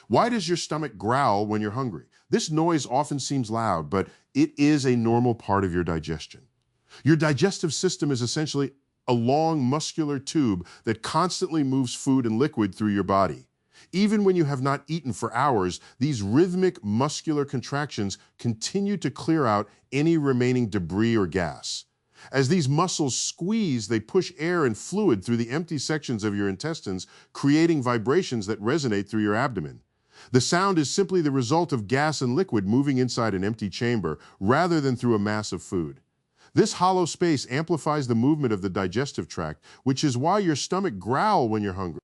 Why does your stomach growl when you're hungry? This noise often seems loud, but it is a normal part of your digestion. Your digestive system is essentially a long muscular tube that constantly moves food and liquid through your body. Even when you have not eaten for hours, these rhythmic muscular contractions continue to clear out any remaining debris or gas. As these muscles squeeze, they push air and fluid through the empty sections of your intestines, creating vibrations that resonate through your abdomen. The sound is simply the result of gas and liquid moving inside an empty chamber rather than through a mass of food. This hollow space amplifies the movement of the digestive tract, which is why your stomach growls when you're hungry.